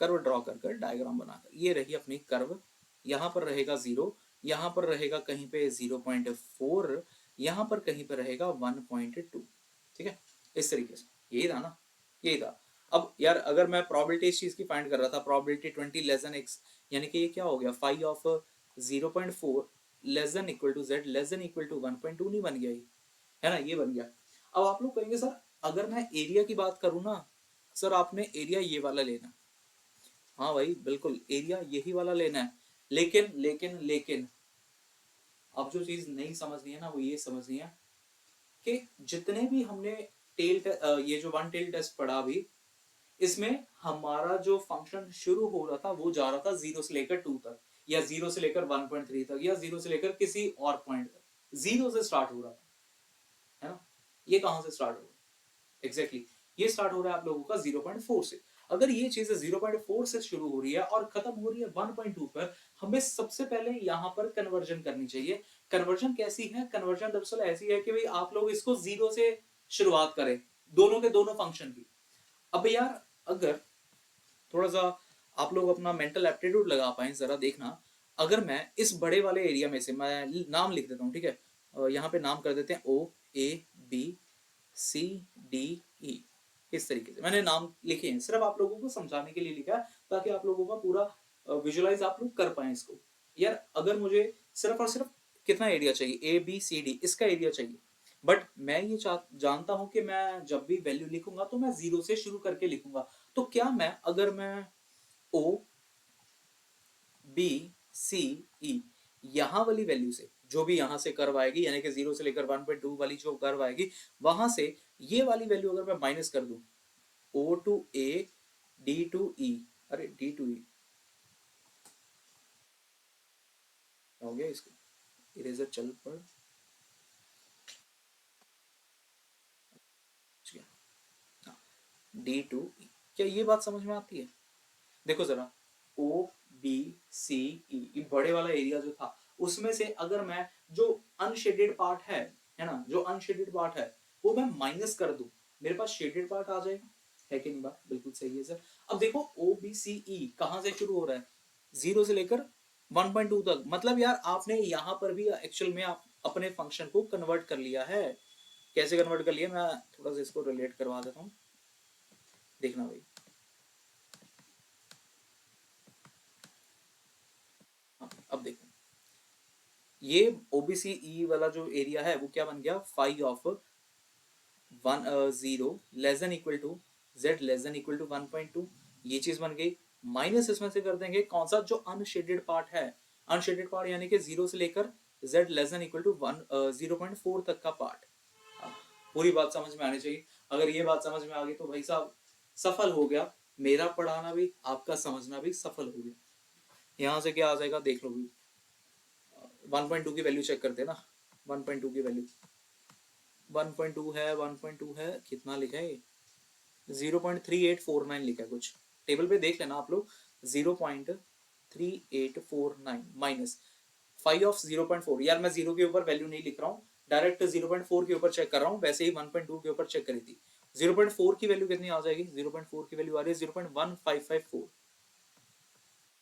कर्व ड्रॉ कर कर डायग्राम बनाकर, ये रही अपनी कर्व, यहाँ पर रहेगा 0, यहाँ पर रहेगा कहीं पे 0.4, यहाँ पर कहीं पर रहेगा 1.2, ठीक है, इस तरीके से, यही था ना, यही था। अब यार अगर मैं प्रोबेबिलिटी इस चीज की फाइंड कर रहा था, प्रोबेबिलिटी 20 लेस देन x, यानी कि ये क्या हो गया, phi of 0.4 less than equal to z less than equal to 1.2 नहीं बन गया ये, है ना, ये बन गया। अब आप लोग कहेंगे सर अगर मैं एरिया की बात करूँ ना, सर आपने एरिया ये वाला लेना, हाँ भाई बिल्कुल एरिया यही वाला लेना है, लेकिन लेकिन लेकिन अब जो चीज नहीं समझनी है ना वो ये समझनी है कि जितने भी हमने ये जो वन टेल टेस्ट पढ़ा अभी, इसमें हमारा जो फंक्शन शुरू हो रहा था वो जा रहा था 0 से लेकर 2 तक, या 0 से लेकर 1.3 तक, या 0 से लेकर किसी और पॉइंट तक, 0 से स्टार्ट हो रहा था, है ना। ये कहां से स्टार्ट हो रहा है, एग्जैक्टली ये स्टार्ट हो रहा है आप लोगों का 0.4 से। अगर ये चीज 0.4 से शुरू हो रही है और खत्म हो रही है 1.2 पर, हमें सबसे पहले यहाँ पर कन्वर्जन करनी चाहिए। कन्वर्जन कैसी है, कन्वर्जन दरअसल ऐसी है कि भाई आप लोग इसको 0 से शुरुआत करें, दोनों के दोनों फंक्शन की। अब यार अगर थोड़ा सा आप लोग अपना मेंटल एप्टीट्यूड लगा पाए, जरा देखना, अगर मैं इस बड़े वाले एरिया में से, मैं नाम लिख देता हूँ, ठीक है, यहाँ पे नाम कर देते हैं ओ A B C D E, इस तरीके से मैंने नाम लिखे हैं, सिर्फ आप लोगों को समझाने के लिए लिखा है, ताकि आप लोगों का पूरा विजुलाइज आप लोग कर पाए इसको। यार अगर मुझे सिर्फ और सिर्फ कितना एरिया चाहिए, ए बी सी डी, इसका एरिया चाहिए, बट मैं ये जानता हूं कि मैं जब भी वैल्यू लिखूंगा तो मैं 0 से शुरू करके लिखूंगा। तो क्या मैं, अगर मैं ओ बी सी ई यहाँ वाली वैल्यू से, जो भी यहाँ से कर्व आएगी, यानी कि 0 से लेकर 1.2 वाली जो कर्व आएगी, वहां से ये वाली वैल्यू अगर मैं माइनस कर दूं, O two A D two E, अरे डी टू ई हो गया, इसको इरेजर चल पर डी टू ई, क्या ये बात समझ में आती है? देखो जरा, ओ बी सी ई, बड़े वाला एरिया जो था उसमें से अगर मैं जो अनशेडेड पार्ट है ना, जो अनशेडेड पार्ट है वो मैं माइनस कर दूं, मेरे पास शेडेड पार्ट आ जाएगा, है कि नहीं, बात बिल्कुल सही है सर। अब देखो ओ बी सी ई कहां से शुरू हो रहा है, 0 से लेकर 1.2 तक, मतलब यार आपने यहाँ पर भी एक्चुअल में आप अपने फंक्शन को कन्वर्ट कर लिया है। कैसे कन्वर्ट कर लिया, मैं थोड़ा सा इसको रिलेट करवा देता हूँ, देखना भाई। हाँ, अब देखो ये ओबीसी ई वाला जो एरिया है वो क्या बन गया, phi of 0 less than equal to z less than equal to 1.2, ये चीज बन गई। माइनस इसमें से कर देंगे कौन सा, जो अनशेडेड पार्ट है, अनशेडेड पार्ट यानी कि 0 से लेकर z less than equal to 0.4 तक का पार्ट। पूरी बात समझ में आनी चाहिए, अगर ये बात समझ में आ गई तो भाई साहब सफल हो गया, मेरा पढ़ाना भी आपका समझना भी सफल हो गया। यहाँ से क्या आ जाएगा देख लो भी, 1.2 की वैल्यू चेक करते हैं ना, 1.2 की वैल्यू 1.2 है, 1.2 है, कितना लिखा है, 0.3849 लिखा है कुछ, टेबल पे देख लेना आप लोग, 0.3849 माइनस फाइव ऑफ 0.4, यार मैं 0 के ऊपर वैल्यू नहीं लिख रहा हूँ, डायरेक्ट 0.4 के ऊपर चेक कर रहा हूँ, वैसे ही 1.2 के ऊपर चेक करी थी। 0.4 की वैल्यू कितनी आ जाएगी, 0.4 की वैल्यू आ रही है 0.1554,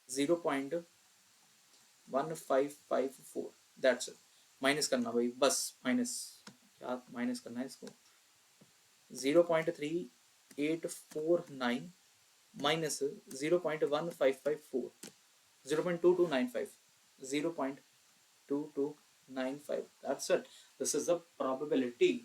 0.1554, दैट्स इट। माइनस करना भाई, बस माइनस, क्या माइनस करना है इसको, 0.3849 minus 0.1554, 0.2295, 0.2295, that's it. This is the probability.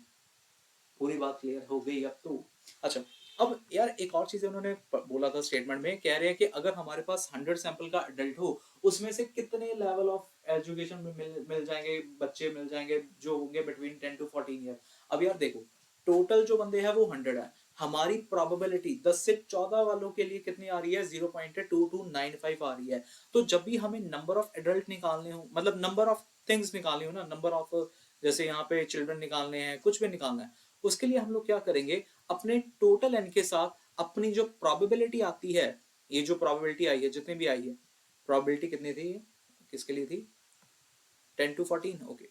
पूरी बात क्लियर हो गई अब तो। अच्छा, अब यार एक और चीज उन्होंने बोला था स्टेटमेंट में, कह रहे हैं कि अगर हमारे पास 100 सैंपल का अडल्ट हो, उसमें से कितने लेवल ऑफ एजुकेशन में मिल जाएंगे, बच्चे मिल जाएंगे जो होंगे बिटवीन 10 to 14 ईयर। अब यार देखो, टोटल जो बंदे हैं वो 100 है, हमारी प्रोबेबिलिटी 10 से 14 वालों के लिए कितनी आ रही है, 0.2295 आ रही है। तो जब भी हमें नंबर ऑफ एडल्ट निकालने हो, मतलब नंबर ऑफ थिंग्स निकालनी हो ना, नंबर ऑफ, जैसे यहाँ पे चिल्ड्रन निकालने हैं, कुछ भी निकालना है, उसके लिए हम लोग क्या करेंगे, अपने टोटल एन के साथ अपनी जो प्रोबेबिलिटी आती है, ये जो प्रोबेबिलिटी आई है, जितनी भी आई है, प्रोबेबिलिटी कितनी थी, किसके लिए थी, 10 to 14, okay.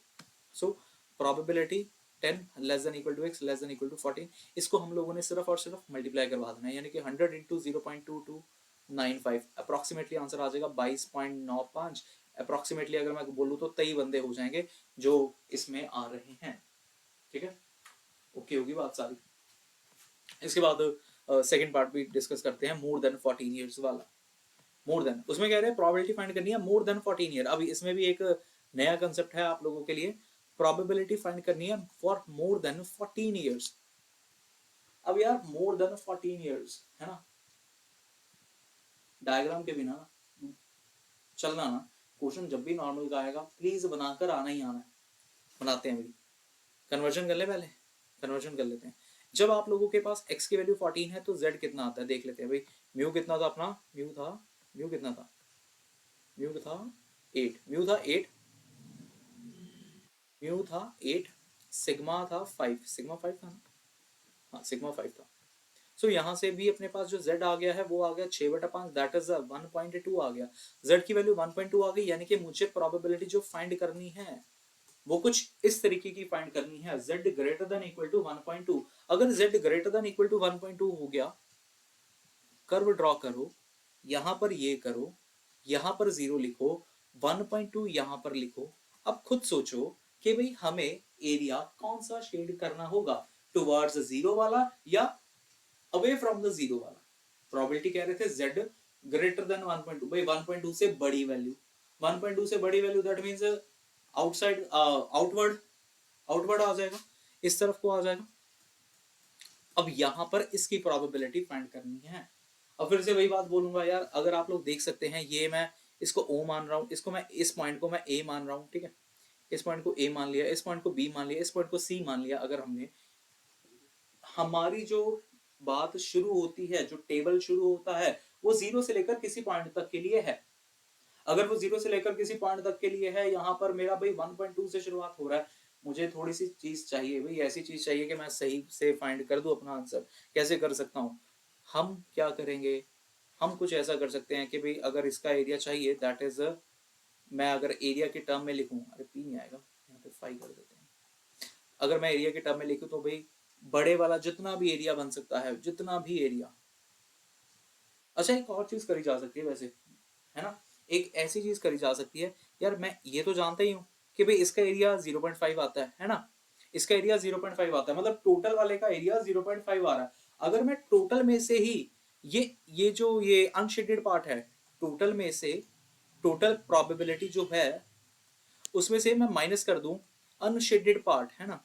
So probability 10 less than equal to x less than equal to 14, इसको हम लोगों ने सिर्फ और सिर्फ मल्टीप्लाई करवा देना है, यानी कि 100 इंटू 0.2295, अप्रोक्सीमेटली आंसर आ जाएगा 22.95। अप्रोक्सीमेटली अगर मैं बोलूँ तो 23 बंदे हो जाएंगे जो इसमें आ रहे हैं, ठीक है, ओके होगी बात सारी। इसके बाद सेकंड पार्ट भी डिस्कस करते हैं, मोर देन 14 ईयर्स वाला। मोर देन, उसमें कह रहे हैं प्रोबेबिलिटी फाइंड करनी है मोर देन 14 ईयर। अब इसमें भी एक नया कंसेप्ट है आप लोगों के लिए, प्रोबेबिलिटी फाइंड करनी है फॉर मोर देन 14 ईयर्स। अब यार मोर देन 14 ईयर्स है ना, डायग्राम के बिना चलना ना, क्वेश्चन जब भी नॉर्मल का आएगा प्लीज बनाकर आना ही आना है। बनाते हैं भाई, कन्वर्जन कर ले, पहले कन्वर्जन कर लेते हैं। जब आप लोगों के पास x की वैल्यू 14 है तो z कितना आता है देख लेते हैं भाई। म्यू कितना था अपना, म्यू कितना था, म्यू था 8, म्यू था 8, म्यू था 8, सिग्मा था 5, सिग्मा 5 था ना, हाँ सिग्मा 5 था। सो यहाँ से भी अपने पास जो z आ गया है वो आ गया 6/5, दैट इज 1.2 आ गया, z की वैल्यू 1.2 आ गई, यानी कि मुझे प्रोबेबिलिटी जो फाइंड करनी है वो कुछ इस तरीके की फाइंड करनी है, z greater than equal to 1.2। अगर z greater than equal to 1.2 हो गया, कर्व ड्रॉ करो, यहां पर ये करो, यहां पर 0 लिखो, 1.2 यहां पर लिखो। अब खुद सोचो कि भाई हमें एरिया कौन सा शेड करना होगा, टुवर्ड्स 0 वाला या अवे फ्रॉम द 0 वाला। प्रोबेबिलिटी कह रहे थे z ग्रेटर देन 1.2, भाई 1.2 से बड़ी वैल्यू, 1.2 से बड़ी value that means outside, outward, outward आ जाएगा, इस तरफ को आ जाएगा। अब यहां पर इसकी प्रोबेबिलिटी फाइंड करनी है। अब फिर से वही बात बोलूंगा यार, अगर आप लोग देख सकते हैं, ये मैं इसको O मान रहा हूं, इसको मैं, इस पॉइंट को मैं A मान रहा हूं, ठीक है, इस पॉइंट को A मान लिया, इस पॉइंट को B मान लिया, इस पॉइंट को C मान लिया। अगर हमने, हमारी जो बात शुरू होती है, जो टेबल शुरू होता है वो 0 से लेकर किसी पॉइंट तक के लिए है। अगर वो 0 से लेकर किसी पॉइंट तक के लिए है, यहाँ पर मेरा भाई 1.2 से शुरुआत हो रहा है, मुझे थोड़ी सी चीज चाहिए भाई, ऐसी चीज चाहिए कि मैं सही से फाइंड कर दूं अपना आंसर। कैसे कर सकता हूँ, हम क्या करेंगे, हम कुछ ऐसा कर सकते हैं कि भाई अगर इसका एरिया चाहिए, दैट इज, मैं अगर एरिया के टर्म में लिखूं, अरे पी नहीं आएगा, यहाँ पे 5 कर देते हैं। अगर मैं एरिया के टर्म में लिखूं तो भाई बड़े वाला जितना भी एरिया बन सकता है, जितना भी एरिया। अच्छा, एक और चीज करी जा सकती है वैसे, है ना, एक ऐसी चीज करी जा सकती है, यार मैं ये तो जानता ही हूँ कि भाई इसका एरिया 0.5 आता है ना, इसका एरिया 0.5 आता है, मतलब टोटल वाले का एरिया 0.5 आ रहा है। अगर मैं टोटल में से ही ये जो ये अनशेडेड पार्ट है, टोटल में से, टोटल प्रोबेबिलिटी जो है उसमें से मैं माइनस कर दूं अनशेडेड पार्ट, है ना,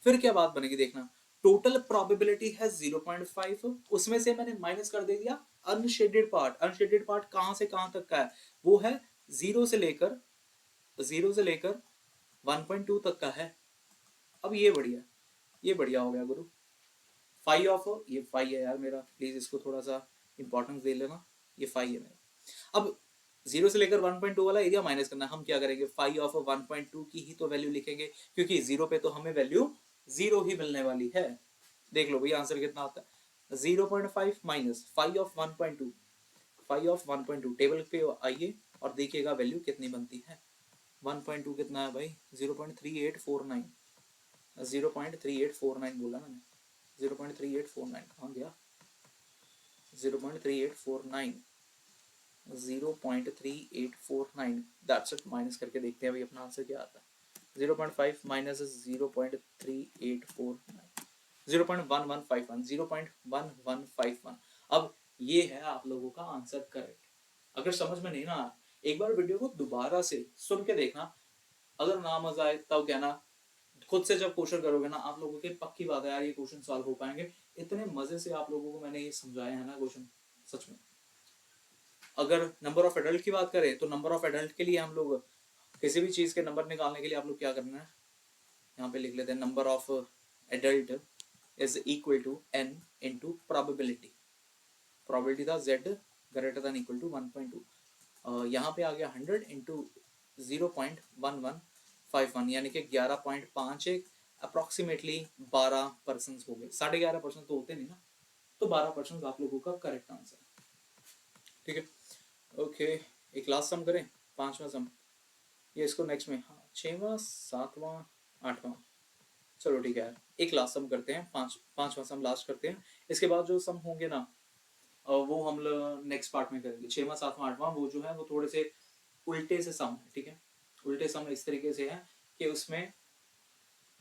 फिर क्या बात बनेगी देखना, टोटल प्रोबेबिलिटी है 0.5, उसमें से मैंने माइनस कर दे दिया अनशेडेड पार्ट। अनशेडेड पार्ट कहां से कहां तक का है, वो है 0 से लेकर 1.2 तक का है। अब ये बढ़िया, ये बढ़िया हो गया गुरु। फाइव ऑफ, ये फाइव है यार मेरा, प्लीज इसको थोड़ा सा इंपॉर्टेंस दे लेना, ये फाइव है मेरा। अब 0 से लेकर 1.2 वाला एरिया माइनस करना, हम क्या करेंगे, फाइव ऑफ 1.2 की ही तो वैल्यू लिखेंगे, क्योंकि 0 पे तो हमें वैल्यू 0 ही मिलने वाली है। देख लो भाई आंसर कितना आता है, 0.5 माइनस 5 ऑफ 1.2, 5 ऑफ 1.2, टेबल पे आइए और देखिएगा वैल्यू कितनी बनती है। 1.2 कितना है भाई, 0.3849, 0.3849 बोला मैंने, 0.3849 कहाँ गया, 0.3849, 0.3849, दैट्स इट। माइनस करके देखते हैं भाई अपना आंसर क्या आता है, 0.5 माइनस 0.3849, 0.1151, 0.1151। अब ये है आप लोगों का आंसर करेक्ट। अगर समझ में नहीं ना आया, एक बार वीडियो को दोबारा से सुन के देखना, अगर ना मजा आए तब कहना, खुद से जब क्वेश्चन करोगे ना आप लोगों के पक्की बात है यार ये क्वेश्चन सॉल्व हो पाएंगे। इतने मजे से आप लोगों को मैंने ये समझाया है ना क्वेश्चन, सच में। अगर नंबर ऑफ एडल्ट की बात करें तो नंबर ऑफ एडल्ट के लिए हम लोग किसी भी चीज के नंबर निकालने के लिए आप लोग क्या करना है, यहाँ पे लिख लेते हैं number of adult is equal to n into probability. Probability था z greater than equal to 1.2, यहाँ पे आ गया 100 इंटू 0.1151, यानी कि 11.51, अप्रोक्सीमेटली 12% हो गए। 11.5% तो होते नहीं ना, तो 12% आप लोगों का करेक्ट आंसर। ठीक है, ओके। एक लास्ट सम करें, 5वां सम, ये इसको नेक्स्ट में, हाँ 6वां 7वां 8वां, चलो ठीक है यार, एक लास्ट सम करते हैं, 5वां सम लास्ट करते हैं। इसके बाद जो सम होंगे ना वो हम लोग नेक्स्ट पार्ट में करेंगे। 6वां 7वां 8वां वो जो है वो थोड़े से उल्टे से सम है, ठीक है। उल्टे सम इस तरीके से है कि उसमें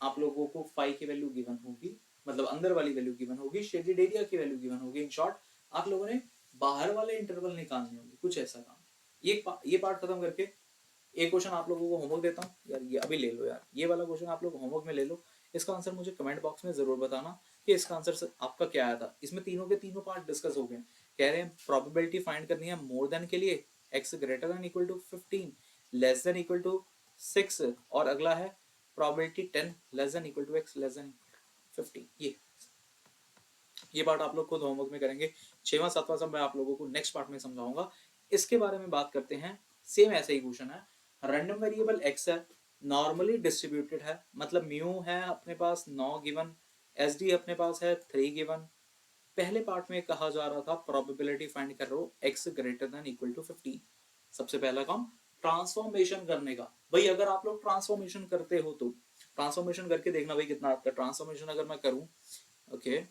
आप लोगों को फाई की वैल्यू गिवन होगी, मतलब अंदर वाली वैल्यू गिवन होगी, शेडेड एरिया की वैल्यू गिवन होगी। इन शॉर्ट आप लोगों ने बाहर वाले इंटरवल निकालने होंगे, कुछ ऐसा काम। ये पार्ट खत्म करके एक क्वेश्चन आप लोगों को होमवर्क देता हूँ यार, ये अभी ले लो यार, ये वाला क्वेश्चन आप लोग होमवर्क में ले लो। इसका आंसर मुझे कमेंट बॉक्स में जरूर बताना कि इसका आंसर आपका क्या आया था। इसमें तीनों के तीनों पार्ट डिस्कस हो गए। कह रहे हैं प्रोबेबिलिटी फाइंड करनी है मोर देन के लिए x greater than equal to 15, less than equal to 6, और अगला है probability 10 less than equal to x less than 15। ये पार्ट आप लोग खुद होमवर्क में करेंगे। 6वां 7वां सब मैं आप लोगों को नेक्स्ट पार्ट में समझाऊंगा। इसके बारे में बात करते हैं। सेम ऐसा ही क्वेश्चन है, रैंडम वेरिएबल x है, नॉर्मली डिस्ट्रीब्यूटेड है, मतलब म्यू है अपने पास 9 गिवन, एस डी अपने पास है 3 गिवन। पहले पार्ट में कहा जा रहा था प्रोबेबिलिटी फाइंड कर रहे हो x greater than equal to 15। सबसे पहला काम ट्रांसफॉर्मेशन करने का। भाई अगर आप लोग ट्रांसफॉर्मेशन करते हो तो ट्रांसफॉर्मेशन करके देखना भाई कितना आता है। ट्रांसफॉर्मेशन अगर मैं करूं, okay,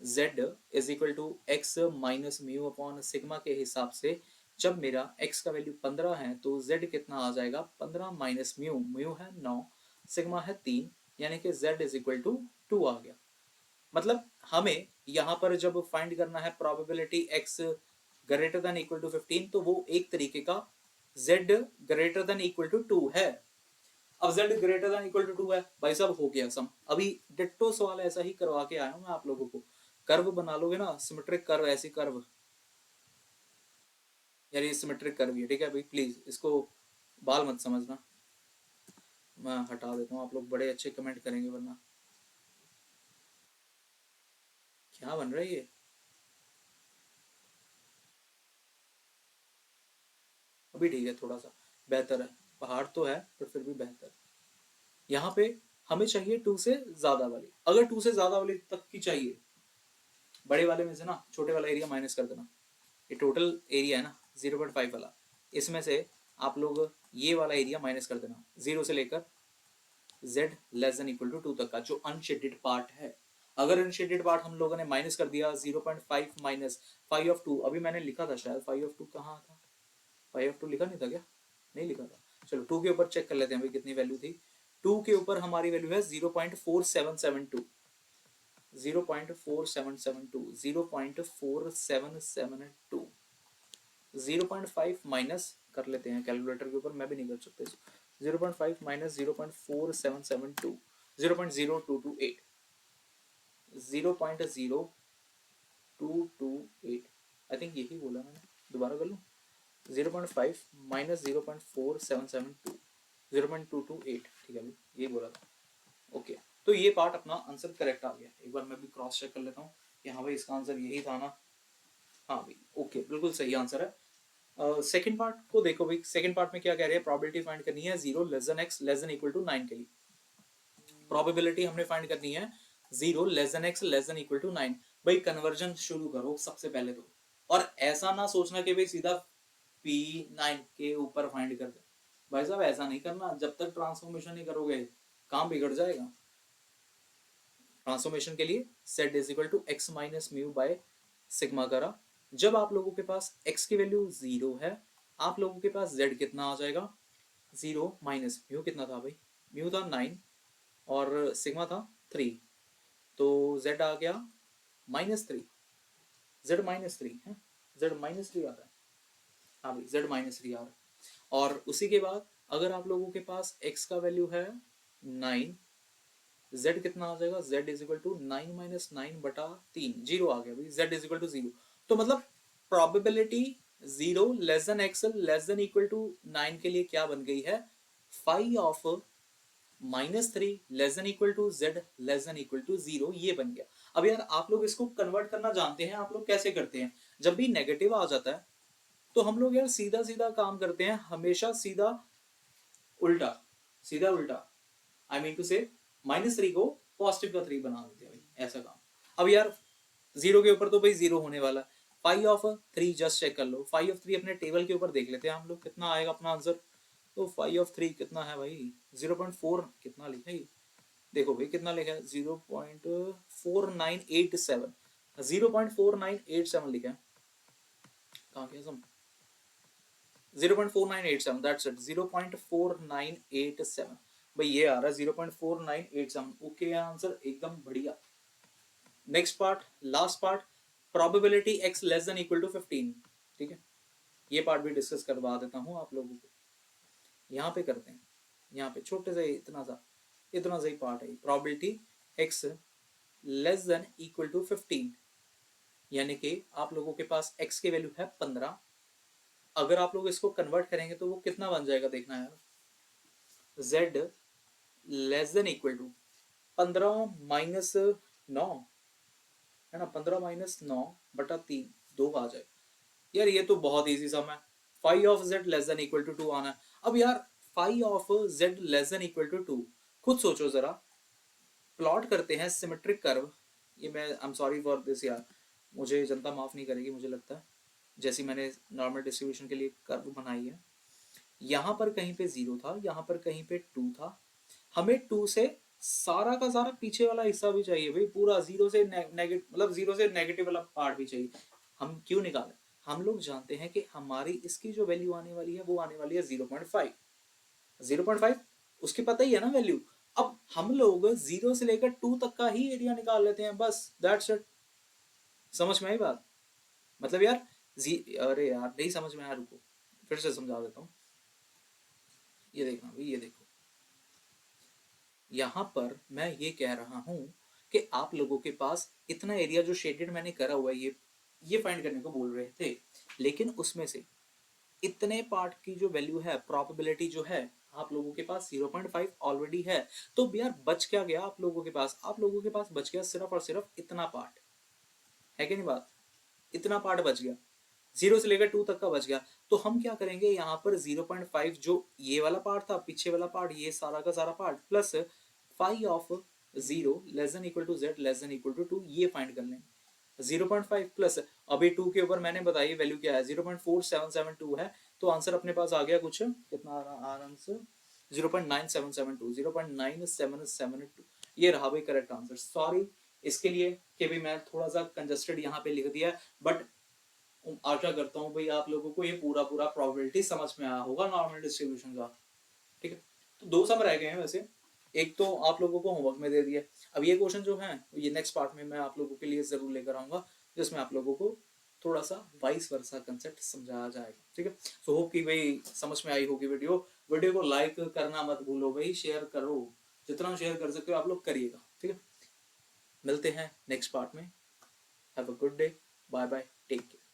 z is equal to x minus mu upon sigma के हिसाब से, जब मेरा x का वैल्यू 15 है तो z कितना आ जाएगा, 15 माइनस म्यू, म्यू है 9, सिग्मा है 3, यानी कि z इज इक्वल टू 2 आ गया। मतलब हमें यहाँ पर जब फाइंड करना है probability x greater than equal to 15, तो वो एक तरीके का z greater than equal to 2 है। अब z greater than equal to 2 है, भाई साहब हो गया सम। अभी डिट्टो सवाल ऐसा ही करवा के आया हूं मैं आप लोगों को। कर्व बना लोगे ना, सिमेट्रिक कर्व, ऐसी कर्व, यार ये सिमेट्रिक कर्व है, ठीक है भाई, प्लीज इसको बाल मत समझना, मैं हटा देता हूँ, आप लोग बड़े अच्छे कमेंट करेंगे वरना। क्या बन रहा है ये, अभी ठीक है, थोड़ा सा बेहतर है, पहाड़ तो है पर फिर भी बेहतर। यहाँ पे हमें चाहिए 2 से ज्यादा वाली, अगर 2 से ज्यादा वाली तक की चाहिए, बड़े वाले में से ना छोटे वाला एरिया माइनस कर देना। ये टोटल एरिया है ना 0.5 वाला, इसमें से आप लोग ये वाला एरिया माइनस कर देना, 0 से लेकर z less than equal to 2 तक का जो अनशेडेड पार्ट है। अगर अनशेडेड पार्ट हम लोगों ने माइनस कर दिया 0.5 माइनस 5 ऑफ 2, अभी मैंने लिखा था शायद 5 ऑफ 2, कहाँ था 5 ऑफ 2, लिखा नहीं था क्या, नहीं लिखा था। चलो 2 के ऊपर चेक कर लेते हैं भाई कितनी वैल्यू थी। 2 के ऊपर हमारी वैल्यू है 0.4772, 0.4772, 0.4772, 0.5 माइनस कर लेते हैं कैलकुलेटर के ऊपर, मैं भी नहीं कर सकता इसको। 0.5 माइनस 0.4772, 0.0228, 0.0228, आई थिंक यही बोला मैंने, दोबारा कर लूँ। 0.5 माइनस 0.4772, 0.228, ठीक है भाई, ये बोला था। ओके, तो ये पार्ट अपना आंसर करेक्ट आ गया। एक बार मैं भी क्रॉस चेक कर लेता हूँ कि हाँ भाई इसका आंसर यही था ना, हाँ भाई ओके, बिल्कुल सही आंसर है। सेकंड पार्ट को देखो भाई, सेकंड पार्ट में क्या कह रहे हैं, प्रोबेबिलिटी फाइंड करनी है 0 less than x less than equal to 9 के लिए। प्रोबेबिलिटी हमने फाइंड करनी है 0 less than x less than equal to 9। भाई कन्वर्जन शुरू करो सबसे पहले तो, और ऐसा ना सोचना कि भाई सीधा P9 के ऊपर फाइंड कर दे, भाई साहब ऐसा नहीं करना। जब तक ट्रांसफॉर्मेशन नहीं करोगे काम बिगड़ जाएगा। ट्रांसफॉर्मेशन के लिए z is equal to x minus mu by sigma करा। जब आप लोगों के पास x की वैल्यू 0 है, आप लोगों के पास z कितना आ जाएगा, 0 माइनस म्यू कितना था भाई, म्यू था 9 और सिग्मा था 3, तो z आ गया -3, z -3 है, z -3 आ रहा है, हाँ भाई z -3 आ रहा है। और उसी के बाद अगर आप लोगों के पास x का वैल्यू है 9, z कितना आ जाएगा, z is equal to 9 - 9/3, zero आ गया भाई, z इज इक्वल टू 0। तो मतलब probability 0 less than x less than equal to 9 के लिए क्या बन गई है, phi of -3 less than equal to z less than equal to 0, ये बन गया। अब यार आप लोग इसको कन्वर्ट करना जानते हैं, आप लोग कैसे करते हैं, जब भी नेगेटिव आ जाता है तो हम लोग यार सीधा सीधा काम करते हैं, हमेशा सीधा उल्टा, सीधा उल्टा, आई मीन टू से -3 को पॉजिटिव का 3 बना देते हैं भाई, ऐसा काम। अब यार जीरो के ऊपर तो भाई जीरो होने वाला है, फाइव ऑफ 3 जस्ट चेक कर लो, फाइव ऑफ 3 अपने टेबल के ऊपर देख लेते हैं हम लोग, कितना आएगा अपना आंसर। तो फाइव ऑफ 3 कितना है भाई, 0.4 कितना लिखा है, देखो भाई कितना लिखा है, 0.4987, 0.4987 लिखा है, कहाँ गया सम, 0.4987, दैट्स इट, 0.4987 भाई, ये आ रहा है 0.4987, ओके आंसर एकदम बढ़िया। Next part, last part, probability x less than equal to 15, ठीक है, ये पार्ट भी डिस्कस करवा देता हूँ आप लोगों को, यहाँ पे करते हैं, यहाँ पे छोटे से इतना सा ही पार्ट है, probability x less than equal to 15, यानी कि आप लोगों के पास x की वैल्यू है 15, अगर आप लोग इसको कन्वर्ट करेंगे तो वो कितना बन जाएगा, देखना यार, z less than equal to 15 minus 9 है ना, 15 - 9/3, 2 आ जाए यार, ये तो बहुत इजी सम है, phi of z less than equal to 2 आना है। अब यार phi of z less than equal to 2, खुद सोचो जरा, प्लॉट करते हैं सिमेट्रिक कर्व, ये मैं I am sorry for this यार, मुझे जनता माफ नहीं करेगी मुझे लगता है, जैसी मैंने नॉर्मल डिस्ट्रीब्यूशन के लिए कर्व बनाई है, यहाँ पर कहीं पे 0 था, यहाँ पर कहीं पे 2 था, हमें 2 से सारा का सारा पीछे वाला हिस्सा भी चाहिए भाई, पूरा 0 से नेगेटिव, मतलब 0 से नेगेटिव वाला पार्ट भी चाहिए। हम क्यों निकालें, हम लोग जानते हैं कि हमारी इसकी जो वैल्यू आने वाली है वो आने वाली है 0.5, 0.5 उसकी पता ही है ना वैल्यू। अब हम लोग 0 से लेकर 2 तक का ही एरिया निकाल लेते हैं, बस दैट्स इट। समझ में आई बात, मतलब यार अरे यार नहीं समझ में आया, रुको फिर से समझा देता हूँ, ये देखना भाई, ये देखो, यहाँ पर मैं ये कह रहा हूँ कि आप लोगों के पास इतना एरिया जो शेडेड मैंने करा हुआ है, ये फाइंड करने को बोल रहे थे, लेकिन उसमें से इतने पार्ट की जो वैल्यू है, प्रोबेबिलिटी जो है, आप लोगों के पास 0.5 ऑलरेडी है, तो यार बच क्या गया आप लोगों के पास, आप लोगों के पास बच गया सिर्फ और सिर्फ इतना पार्ट, है कि नहीं बात, इतना पार्ट बच गया, 0 से लेकर 2 तक का बच गया। तो हम क्या करेंगे, यहाँ पर 0.5 जो ये वाला पार्ट था, पीछे वाला पार्ट, ये सारा का सारा part, plus phi of 0 less than equal to z less than equal to 2, ये फाइंड कर लेंगे। 0.5 प्लस अभी 2 के ऊपर मैंने बताई वैल्यू क्या है, 0.4772 है, तो आंसर अपने पास आ गया कुछ कितना आ रहा आंसर, 0.9772, 0.9772, ये रहा भाई करेक्ट आंसर। सॉरी इसके लिए कि भी मैं थोड़ा सा कंजस्टेड यहाँ पे लिख दिया, बट आशा करता हूँ भाई आप लोगों को ये पूरा पूरा प्रोबेबिलिटी समझ में आया होगा नॉर्मल डिस्ट्रीब्यूशन का, ठीक है। तो 2 सम रह गए हैं वैसे, एक तो आप लोगों को होमवर्क में दे दिया, अब ये क्वेश्चन जो है ये नेक्स्ट पार्ट में मैं आप लोगों के लिए जरूर लेकर आऊंगा, जिसमें आप लोगों को थोड़ा सा वाइस वर्सा कंसेप्ट समझाया जाएगा, ठीक है। सो होप कि भाई समझ में आई होगी वीडियो को लाइक करना मत भूलो भाई, शेयर करो, जितना शेयर कर सकते हो आप लोग करिएगा, ठीक है। मिलते हैं नेक्स्ट पार्ट में, have a good day, bye bye, take care.